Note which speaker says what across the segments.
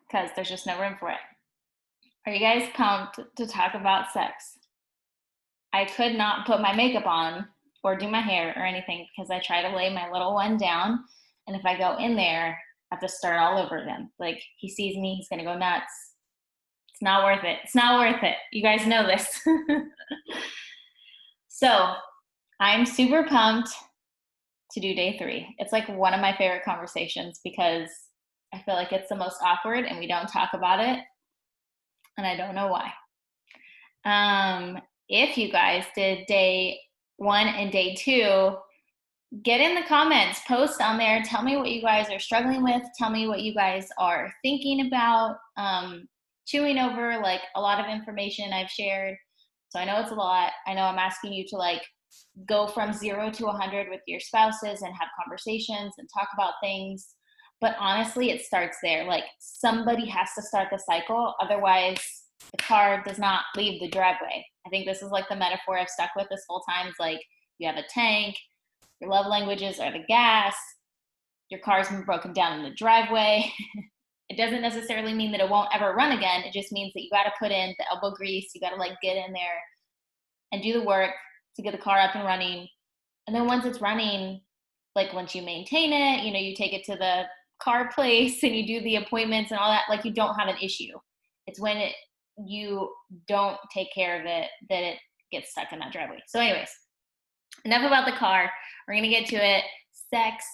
Speaker 1: because there's just no room for it. Are you guys pumped to talk about sex? I could not put my makeup on or do my hair or anything because I try to lay my little one down. And if I go in there, I have to start all over again. Like he sees me, he's gonna go nuts. It's not worth it. It's not worth it. You guys know this. So I'm super pumped to do day 3. It's like one of my favorite conversations because I feel like it's the most awkward and we don't talk about it. And I don't know why. Um, if you guys did day 1 and day 2, get in the comments, post on there, tell me what you guys are struggling with, tell me what you guys are thinking about, chewing over like a lot of information I've shared. So I know it's a lot. I know I'm asking you to like go from 0 to 100 with your spouses and have conversations and talk about things. But honestly, it starts there. Like somebody has to start the cycle. Otherwise, the car does not leave the driveway. I think this is like the metaphor I've stuck with this whole time. Is like you have a tank, your love languages are the gas, your car's been broken down in the driveway. It doesn't necessarily mean that it won't ever run again. It just means that you got to put in the elbow grease. You got to like get in there and do the work to get the car up and running. And then once it's running, like once you maintain it, you know, you take it to the car place and you do the appointments and all that, like you don't have an issue. It's when you don't take care of it that it gets stuck in that driveway. So, anyways, enough about the car. We're gonna get to it. Sex.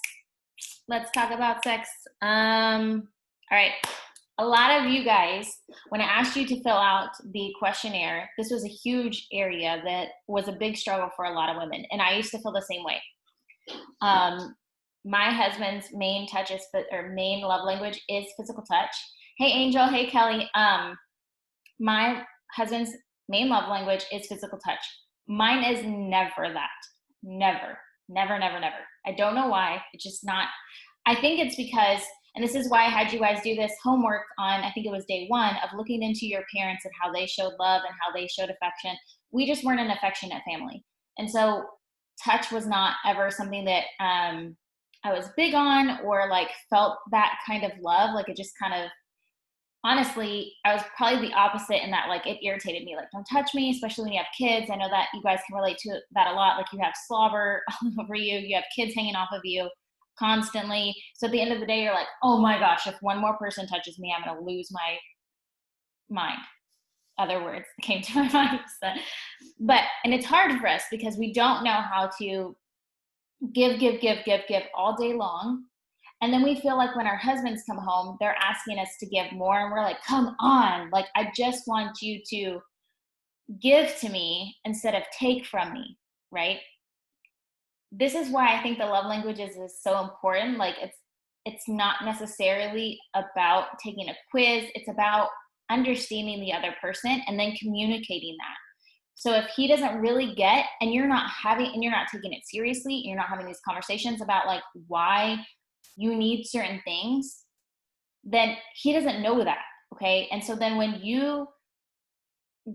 Speaker 1: Let's talk about sex. All right. A lot of you guys, when I asked you to fill out the questionnaire, this was a huge area that was a big struggle for a lot of women, and I used to feel the same way. My husband's main touch is or main love language is physical touch. Hey, Angel. Hey, Kelly. My husband's main love language is physical touch. Mine is never that. Never, never, never, never. I don't know why. It's just not. I think it's because, and this is why I had you guys do this homework on, I think it was day 1, of looking into your parents and how they showed love and how they showed affection. We just weren't an affectionate family. And so touch was not ever something that I was big on or like felt that kind of love. Like it just kind of, honestly, I was probably the opposite in that like it irritated me. Like, don't touch me, especially when you have kids. I know that you guys can relate to that a lot. Like you have slobber all over you, you have kids hanging off of you constantly. So at the end of the day, you're like, oh my gosh, if one more person touches me, I'm gonna lose my mind. Other words came to my mind. But and it's hard for us because we don't know how to give all day long. And then we feel like when our husbands come home, they're asking us to give more. And we're like, come on. Like, I just want you to give to me instead of take from me. Right. This is why I think the love languages is so important. Like, it's not necessarily about taking a quiz. It's about understanding the other person and then communicating that. So if he doesn't really get, and you're not taking it seriously, you're not having these conversations about like why you need certain things, then he doesn't know that. Okay. And so then when you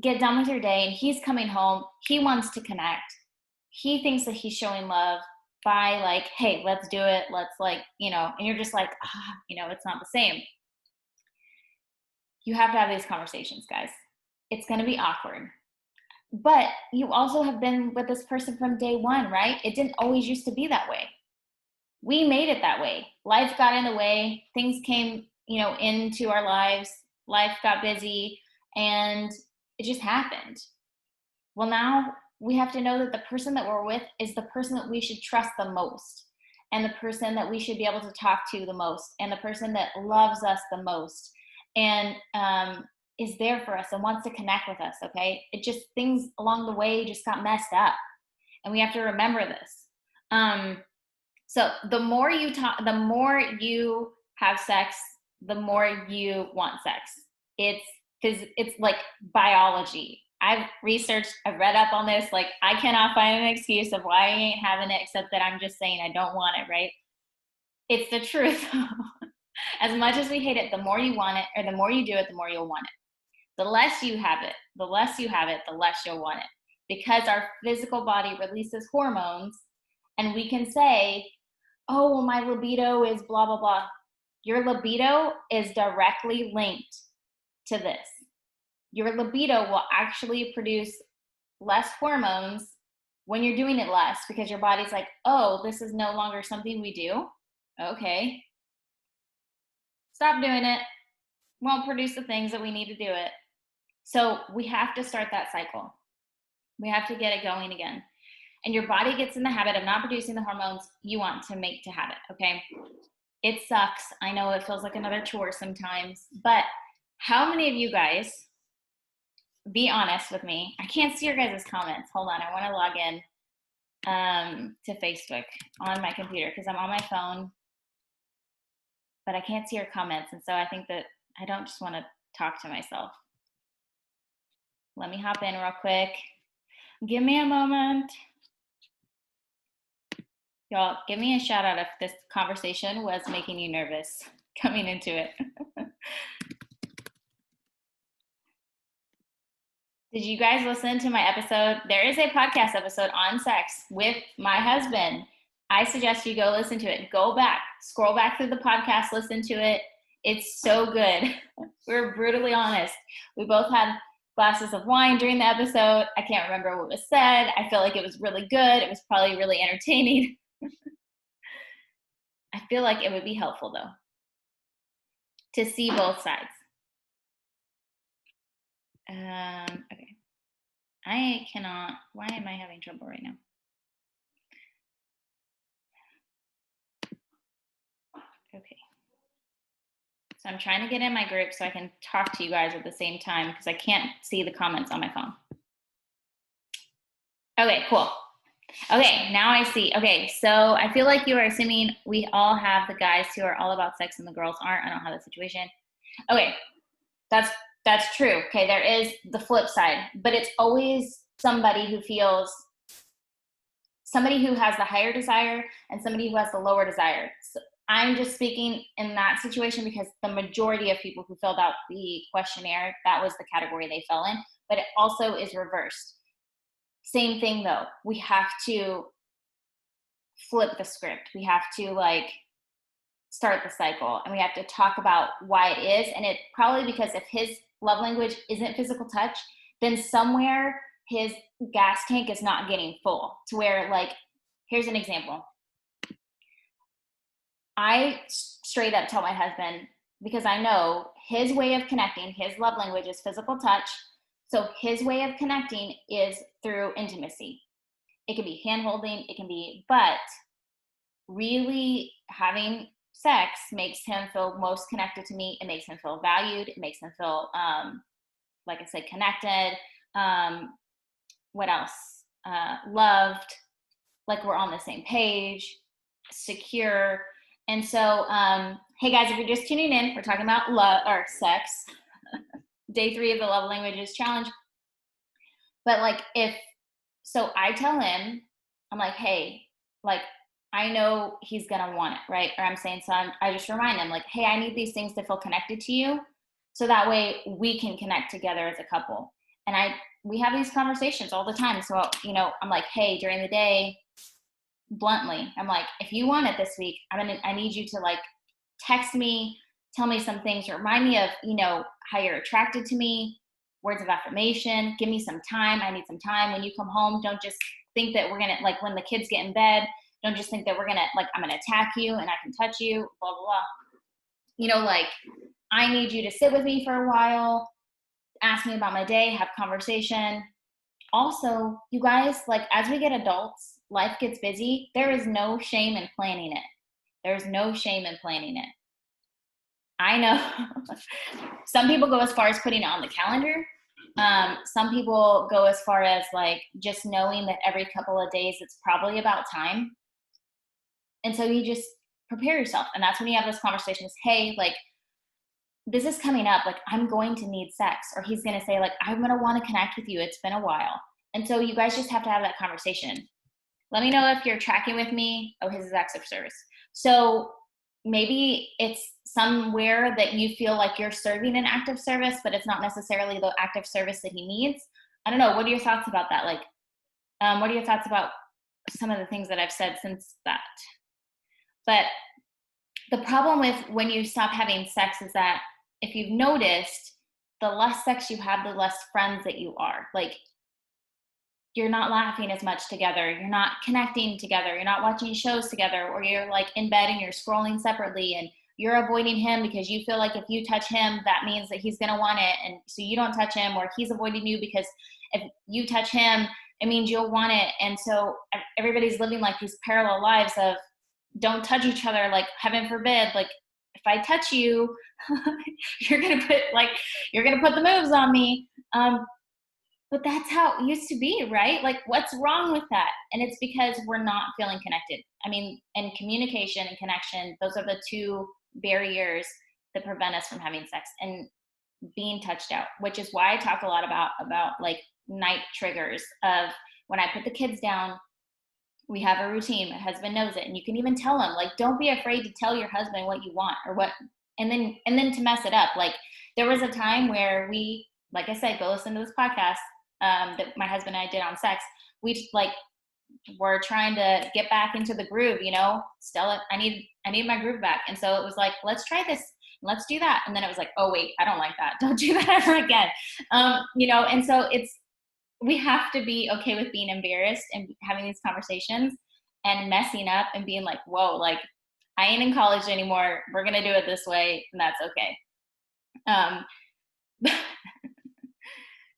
Speaker 1: get done with your day and he's coming home, he wants to connect. He thinks that he's showing love by like, hey, let's do it. Let's like, and you're just like, it's not the same. You have to have these conversations, guys. It's going to be awkward. But you also have been with this person from day 1, right? It didn't always used to be that way. We made it that way. Life got in the way. Things came, into our lives. Life got busy and it just happened. Well, now we have to know that the person that we're with is the person that we should trust the most, and the person that we should be able to talk to the most, and the person that loves us the most, and is there for us and wants to connect with us. Okay. It just, things along the way just got messed up. And we have to remember this. So the more you talk, the more you have sex, the more you want sex. It's because it's like biology. I've researched, I've read up on this. Like, I cannot find an excuse of why I ain't having it except that I'm just saying I don't want it, right? It's the truth. As much as we hate it, the more you want it, or the more you do it, the more you'll want it. The less you have it, the less you'll want it. Because our physical body releases hormones, and we can say, oh, well, my libido is blah, blah, blah. Your libido is directly linked to this. Your libido will actually produce less hormones when you're doing it less, because your body's like, oh, this is no longer something we do. Okay. Stop doing it. Won't produce the things that we need to do it. So we have to start that cycle. We have to get it going again. And your body gets in the habit of not producing the hormones you want to make to have it. Okay. It sucks. I know it feels like another chore sometimes, but how many of you guys, be honest with me? I can't see your guys' comments. Hold on. I want to log in to Facebook on my computer because I'm on my phone, but I can't see your comments. And so I think that I don't just want to talk to myself. Let me hop in real quick. Give me a moment. Y'all, give me a shout out if this conversation was making you nervous coming into it. Did you guys listen to my episode? There is a podcast episode on sex with my husband. I suggest you go listen to it. Go back, scroll back through the podcast, listen to it. It's so good. We're brutally honest. We both had glasses of wine during the episode. I can't remember what was said. I feel like it was really good. It was probably really entertaining. I feel like it would be helpful though to see both sides. Okay. I cannot, why am I having trouble right now? Okay. So I'm trying to get in my group so I can talk to you guys at the same time because I can't see the comments on my phone. Okay, cool. Okay, now I see. Okay, so I feel like you are assuming we all have the guys who are all about sex and the girls aren't. I don't have that situation. Okay, that's true. Okay, there is the flip side, but it's always somebody who has the higher desire and somebody who has the lower desire. So I'm just speaking in that situation because the majority of people who filled out the questionnaire, that was the category they fell in, but it also is reversed. Same thing though, we have to flip the script. We have to start the cycle and we have to talk about why it is. And it probably because if his love language isn't physical touch, then somewhere his gas tank is not getting full to where here's an example. I straight up tell my husband, because I know his way of connecting, his love language is physical touch. So his way of connecting is through intimacy. It can be hand holding, but really having sex makes him feel most connected to me. It makes him feel valued. It makes him feel, like I said, connected. What else? Loved, like we're on the same page, secure. And so, hey guys, if you're just tuning in, we're talking about love or sex. Day 3 of the Love Languages Challenge. But so I tell him, I'm like, hey, I know he's gonna want it, right? Or I'm saying, so I just remind him, hey, I need these things to feel connected to you, so that way we can connect together as a couple. And we have these conversations all the time. So I'm like, hey, during the day, bluntly, I'm like, if you want it this week, I need you to text me, tell me some things, remind me of how you're attracted to me, words of affirmation, give me some time. I need some time. When you come home, don't just think that we're gonna when the kids get in bed, don't just think that we're gonna I'm gonna attack you and I can touch you, blah blah blah. I need you to sit with me for a while, ask me about my day, have conversation. Also, you guys, as we get adults, life gets busy. There is no shame in planning it. There's no shame in planning it. I know some people go as far as putting it on the calendar. Some people go as far as just knowing that every couple of days it's probably about time. And so you just prepare yourself. And that's when you have those conversations. Hey, this is coming up. I'm going to need sex. Or he's going to say I'm going to want to connect with you. It's been a while. And so you guys just have to have that conversation. Let me know if you're tracking with me. Oh, his is acts of service. So maybe it's somewhere that you feel like you're serving an act of service, but it's not necessarily the act of service that he needs. I don't know. What are your thoughts about that? What are your thoughts about some of the things that I've said since that? But the problem with when you stop having sex is that if you've noticed, the less sex you have, the less friends that you are. Like, you're not laughing as much together, you're not connecting together, you're not watching shows together, or you're like in bed and you're scrolling separately and you're avoiding him because you feel like if you touch him, that means that he's going to want it. And so you don't touch him, or he's avoiding you because if you touch him, it means you'll want it. And so everybody's living like these parallel lives of don't touch each other. Like, heaven forbid, like if I touch you, you're going to put the moves on me. But that's how it used to be, right? Like, what's wrong with that? And it's because we're not feeling connected. I mean, and communication and connection, those are the two barriers that prevent us from having sex and being touched out, which is why I talk a lot about like night triggers of when I put the kids down, we have a routine. My husband knows it. And you can even tell him, like, don't be afraid to tell your husband what you want or what, and then to mess it up. Like, there was a time where we, like I said, go listen to this podcast that my husband and I did on sex. We were trying to get back into the groove, Stella, I need my groove back. And so it was like, let's try this. Let's do that. And then it was like, oh wait, I don't like that. Don't do that ever again. And so we have to be okay with being embarrassed and having these conversations and messing up and being like, whoa, like, I ain't in college anymore. We're going to do it this way. And that's okay.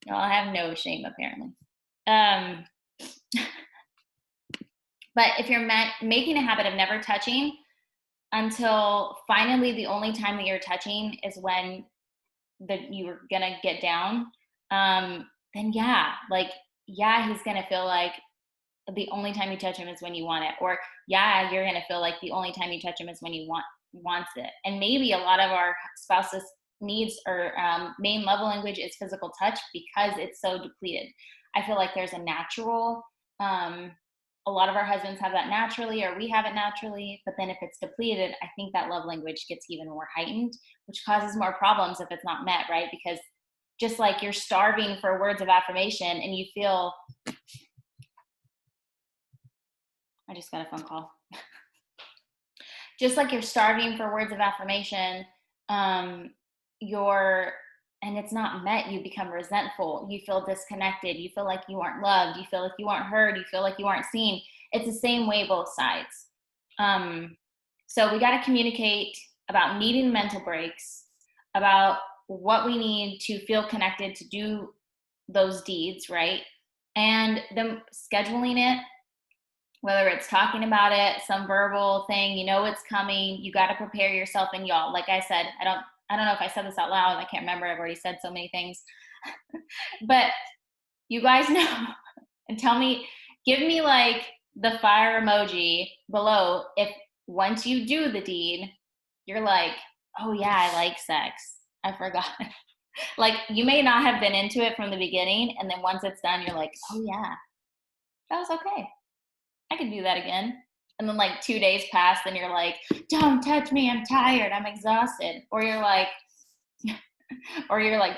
Speaker 1: No, I have no shame, apparently. But if you're making a habit of never touching until finally the only time that you're touching is when you're going to get down, then he's going to feel like the only time you touch him is when you want it. Or you're going to feel like the only time you touch him is when you wants it. And maybe a lot of our spouses needs or main love language is physical touch because it's so depleted. I feel like there's a natural, a lot of our husbands have that naturally, or we have it naturally, but then if it's depleted, I think that love language gets even more heightened, which causes more problems if it's not met, right? Because just like you're starving for words of affirmation and you feel, I just got a phone call. Just like you're starving for words of affirmation, and it's not met, you become resentful, you feel disconnected, you feel like you aren't loved, you feel like you aren't heard, you feel like you aren't seen. It's the same way both sides. So we got to communicate about needing mental breaks, about what we need to feel connected to do those deeds, right? And then scheduling it, whether it's talking about it, some verbal thing, it's coming, you got to prepare yourself. And y'all, like I said, I don't know if I said this out loud. I can't remember. I've already said so many things. But you guys know, and tell me, give me like the fire emoji below if once you do the deed, you're like, oh yeah, I like sex. I forgot. Like, you may not have been into it from the beginning, and then once it's done, you're like, oh yeah, that was okay. I could do that again. And then like 2 days pass, and you're like, don't touch me, I'm tired, I'm exhausted. Or you're like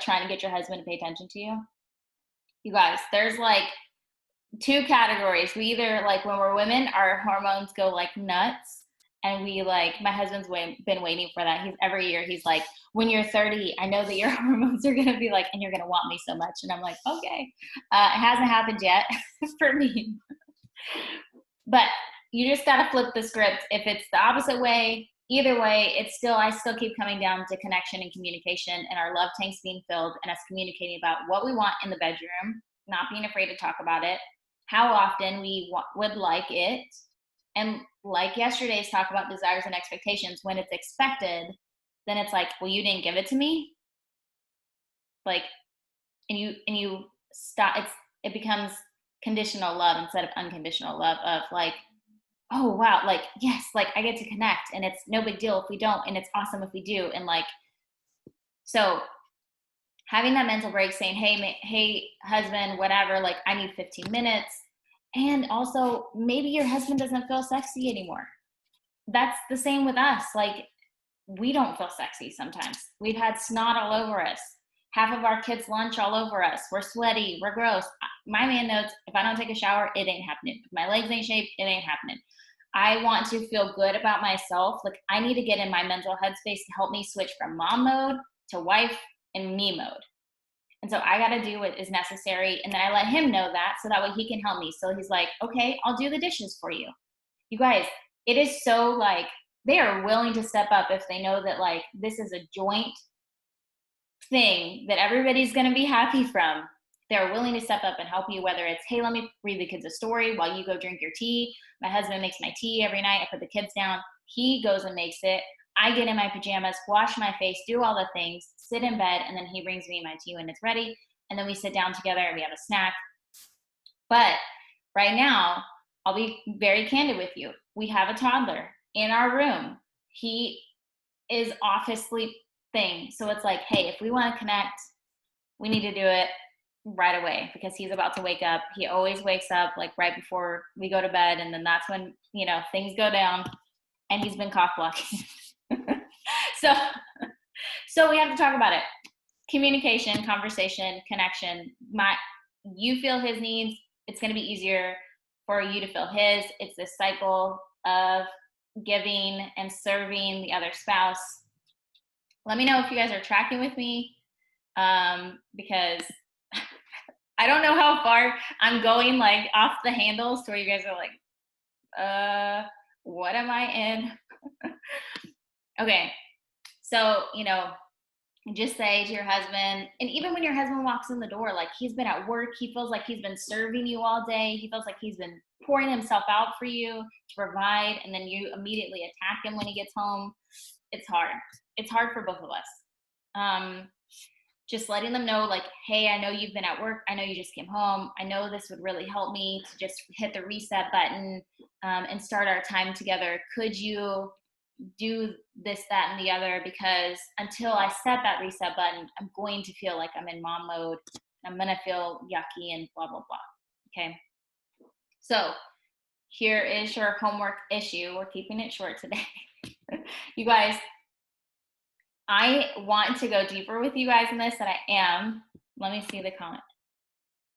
Speaker 1: trying to get your husband to pay attention to you. You guys, there's like two categories. We either, like, when we're women, our hormones go like nuts, and we like, my husband's been waiting for that. Every year he's like, when you're 30, I know that your hormones are going to be like, and you're going to want me so much. And I'm like, okay. It hasn't happened yet for me. But you just got to flip the script. If it's the opposite way, either way, I still keep coming down to connection and communication, and our love tanks being filled, and us communicating about what we want in the bedroom, not being afraid to talk about it, how often we would like it. And like yesterday's talk about desires and expectations, when it's expected, then it's like, well, you didn't give it to me. Like, and you stop, it becomes conditional love instead of unconditional love of like, oh wow, like, yes, like I get to connect, and it's no big deal if we don't, and it's awesome if we do. And like, so having that mental break, saying, hey husband, whatever, like I need 15 minutes. And also, maybe your husband doesn't feel sexy anymore. That's the same with us. Like, we don't feel sexy sometimes. We've had snot all over us. Half of our kids' lunch all over us. We're sweaty. We're gross. My man knows if I don't take a shower, it ain't happening. If my legs ain't shaved, it ain't happening. I want to feel good about myself. Like I need to get in my mental headspace to help me switch from mom mode to wife and me mode. And so I got to do what is necessary. And then I let him know that so that way he can help me. So he's like, okay, I'll do the dishes for you. You guys, it is so like they are willing to step up if they know that like this is a joint thing that everybody's going to be happy from. They're willing to step up and help you, whether it's, hey, let me read the kids a story while you go drink your tea. My husband makes my tea every night. I put the kids down. He goes and makes it. I get in my pajamas, wash my face, do all the things, sit in bed, and then he brings me my tea when it's ready. And then we sit down together and we have a snack. But right now, I'll be very candid with you. We have a toddler in our room. He is off his sleep thing. So it's like, hey, if we want to connect, we need to do it right away because he's about to wake up. He always wakes up like right before we go to bed. And then that's when, things go down, and he's been cough blocking. So we have to talk about it. Communication, conversation, connection. You feel his needs. It's going to be easier for you to feel his. It's this cycle of giving and serving the other spouse. Let me know if you guys are tracking with me, because I don't know how far I'm going like off the handles to where you guys are like, what am I in? Okay. So, just say to your husband, and even when your husband walks in the door, like he's been at work, he feels like he's been serving you all day. He feels like he's been pouring himself out for you to provide. And then you immediately attack him when he gets home. It's hard. It's hard for both of us. Just letting them know like, hey, I know you've been at work. I know you just came home. I know this would really help me to just hit the reset button and start our time together. Could you do this, that, and the other? Because until I set that reset button, I'm going to feel like I'm in mom mode. I'm going to feel yucky and blah, blah, blah. Okay. So here is your homework issue. We're keeping it short today. You guys, I want to go deeper with you guys in this, and I am. Let me see the comment.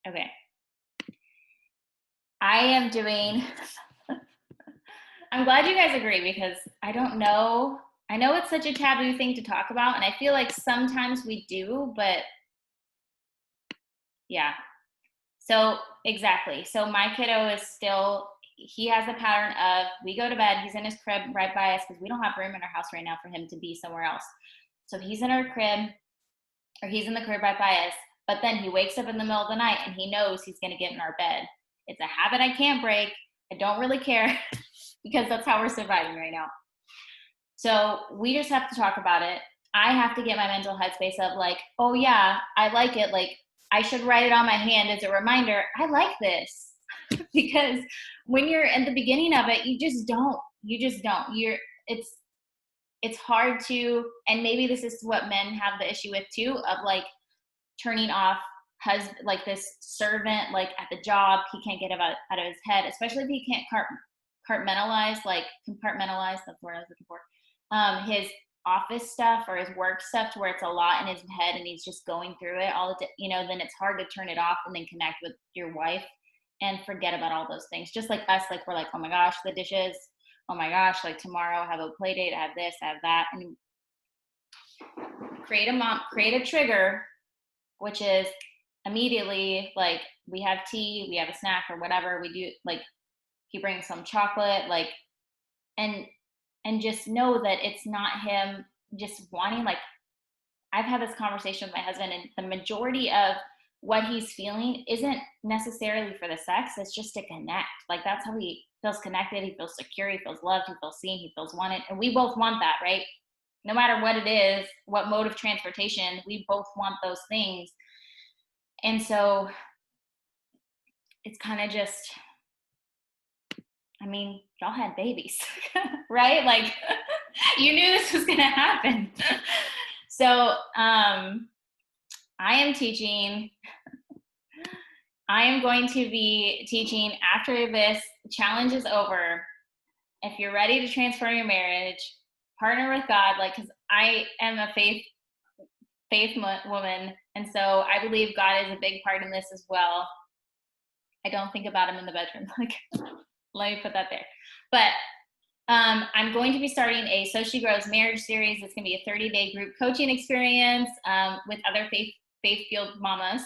Speaker 1: Okay. I am doing, I'm glad you guys agree because I don't know. I know it's such a taboo thing to talk about, and I feel like sometimes we do, but yeah. So exactly. So my kiddo is still, he has a pattern of, we go to bed, he's in his crib right by us because we don't have room in our house right now for him to be somewhere else. So he's in our crib, or he's in the crib right by us, but then he wakes up in the middle of the night and he knows he's going to get in our bed. It's a habit I can't break. I don't really care because that's how we're surviving right now. So we just have to talk about it. I have to get my mental headspace of like, oh yeah, I like it. Like I should write it on my hand as a reminder. I like this. Because when you're at the beginning of it, you just don't. It's hard to, and maybe this is what men have the issue with too, of like turning off husband, like this servant, like at the job, he can't get out of his head, especially if he can't compartmentalize, that's the word I was looking for, his office stuff or his work stuff, to where it's a lot in his head and he's just going through it all the then it's hard to turn it off and then connect with your wife and forget about all those things. Just like us, like we're like, oh my gosh, the dishes, oh my gosh, like tomorrow I have a play date, I have this, I have that, and create a trigger, which is immediately like we have tea, we have a snack or whatever we do, like he brings some chocolate, like, and just know that it's not him just wanting, like, I've had this conversation with my husband, and the majority of what he's feeling isn't necessarily for the sex, it's just to connect. Like that's how he feels connected, he feels secure, he feels loved, he feels seen, he feels wanted, and we both want that, right? No matter what it is, what mode of transportation, we both want those things. And so it's kind of just, I mean, y'all had babies, right? Like you knew this was going to happen. So I am going to be teaching after this challenge is over. If you're ready to transform your marriage, partner with God, like, because I am a faith woman, and so I believe God is a big part in this as well. I don't think about him in the bedroom. Like Let me put that there. But I'm going to be starting a So She Grows marriage series. It's going to be a 30-day group coaching experience with other faith-fueled mamas.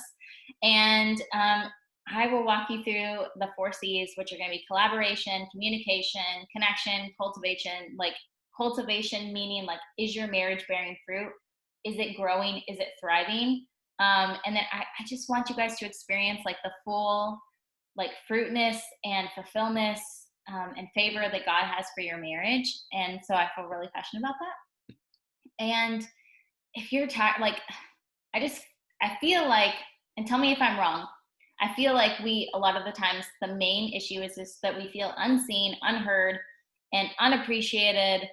Speaker 1: And I will walk you through the 4 C's, which are going to be collaboration, communication, connection, cultivation. Like cultivation meaning like, is your marriage bearing fruit? Is it growing? Is it thriving? And then I just want you guys to experience like the full like fruitness and fulfillment and favor that God has for your marriage. And so I feel really passionate about that. And if you're tired, like I feel like, and tell me if I'm wrong, I feel like a lot of the times, the main issue is just that we feel unseen, unheard, and unappreciated.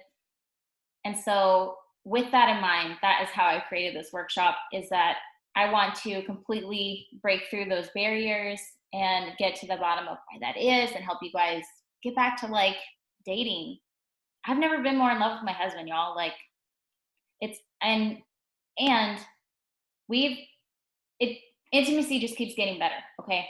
Speaker 1: And so with that in mind, that is how I created this workshop, is that I want to completely break through those barriers and get to the bottom of why that is and help you guys get back to like dating. I've never been more in love with my husband, y'all. Like it's, and we've, it, intimacy just keeps getting better. Okay.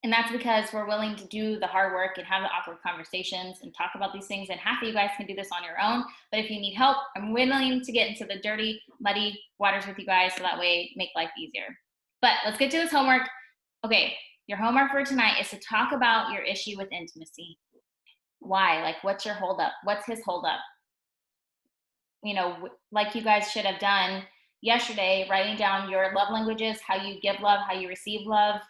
Speaker 1: And that's because we're willing to do the hard work and have the awkward conversations and talk about these things. And half of you guys can do this on your own. But if you need help, I'm willing to get into the dirty, muddy waters with you guys so that way make life easier. But let's get to this homework. Okay, your homework for tonight is to talk about your issue with intimacy. Why? Like, what's your holdup? What's his holdup? You know, like you guys should have done yesterday, writing down your love languages, how you give love, how you receive love.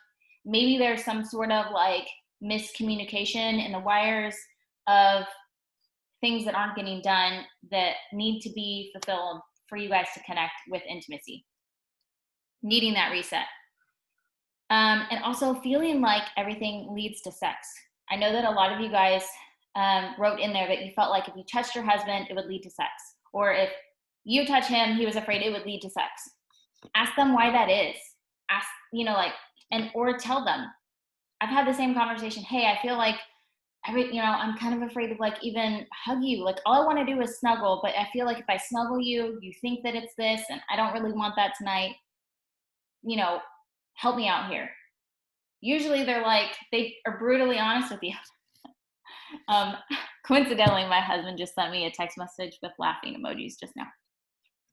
Speaker 1: Maybe there's some sort of like miscommunication in the wires of things that aren't getting done that need to be fulfilled for you guys to connect with intimacy. Needing that reset. And also feeling like everything leads to sex. I know that a lot of you guys wrote in there that you felt like if you touched your husband, it would lead to sex. Or if you touch him, he was afraid it would lead to sex. Ask them why that is. Ask, you know, like, or tell them. I've had the same conversation. Hey, I feel like I'm kind of afraid to like even hug you. Like all I want to do is snuggle, but I feel like if I snuggle you, you think that it's this, and I don't really want that tonight. You know, help me out here. Usually they are brutally honest with you. Coincidentally, my husband just sent me a text message with laughing emojis just now.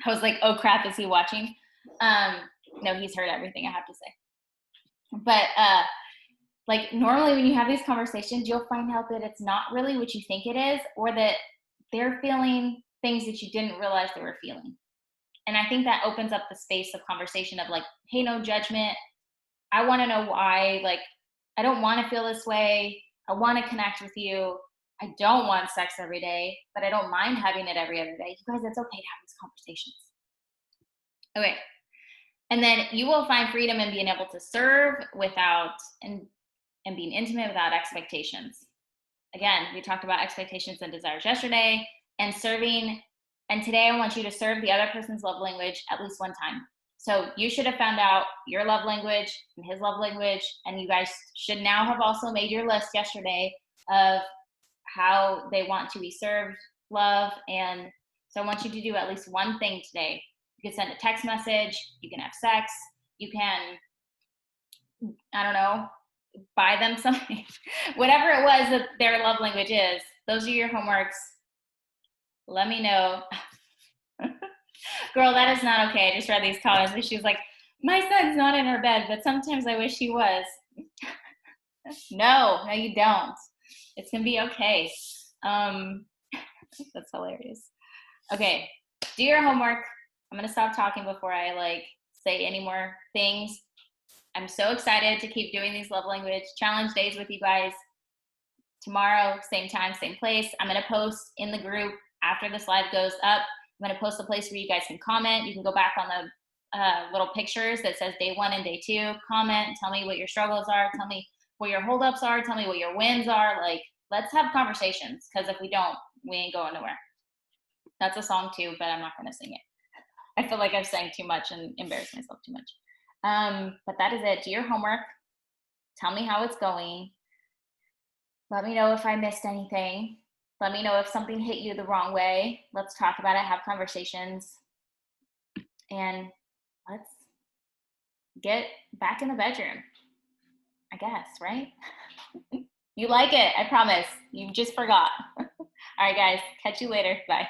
Speaker 1: I was like, oh crap, is he watching? No, he's heard everything I have to say. But like normally when you have these conversations, you'll find out that it's not really what you think it is, or that they're feeling things that you didn't realize they were feeling. And I think that opens up the space of conversation of like, hey, no judgment. I want to know why. Like, I don't want to feel this way. I want to connect with you. I don't want sex every day, but I don't mind having it every other day. You guys, it's okay to have these conversations. Okay. And then you will find freedom in being able to serve without, and being intimate without expectations. Again, we talked about expectations and desires yesterday, and serving. And today I want you to serve the other person's love language at least one time. So you should have found out your love language and his love language, and you guys should now have also made your list yesterday of how they want to be served love. And so I want you to do at least one thing today. You can send a text message, you can have sex, you can, I don't know, buy them something, whatever it was that their love language is. Those are your homeworks. Let me know. Girl, that is not okay. I just read these comments and she was like, my son's not in her bed, but sometimes I wish he was. No, you don't. It's gonna be okay. That's hilarious. Okay, do your homework. I'm gonna stop talking before I like say any more things. I'm so excited to keep doing these love language challenge days with you guys. Tomorrow, same time, same place. I'm gonna post in the group after this live goes up. I'm gonna post a place where you guys can comment. You can go back on the little pictures that says day 1 and day 2. Comment, tell me what your struggles are. Tell me what your holdups are. Tell me what your wins are. Like, let's have conversations, because if we don't, we ain't going nowhere. That's a song too, but I'm not gonna sing it. I feel like I've sang too much and embarrassed myself too much. But that is it. Do your homework. Tell me how it's going. Let me know if I missed anything. Let me know if something hit you the wrong way. Let's talk about it, have conversations, and let's get back in the bedroom, I guess, right? You like it, I promise. You just forgot. All right, guys. Catch you later. Bye.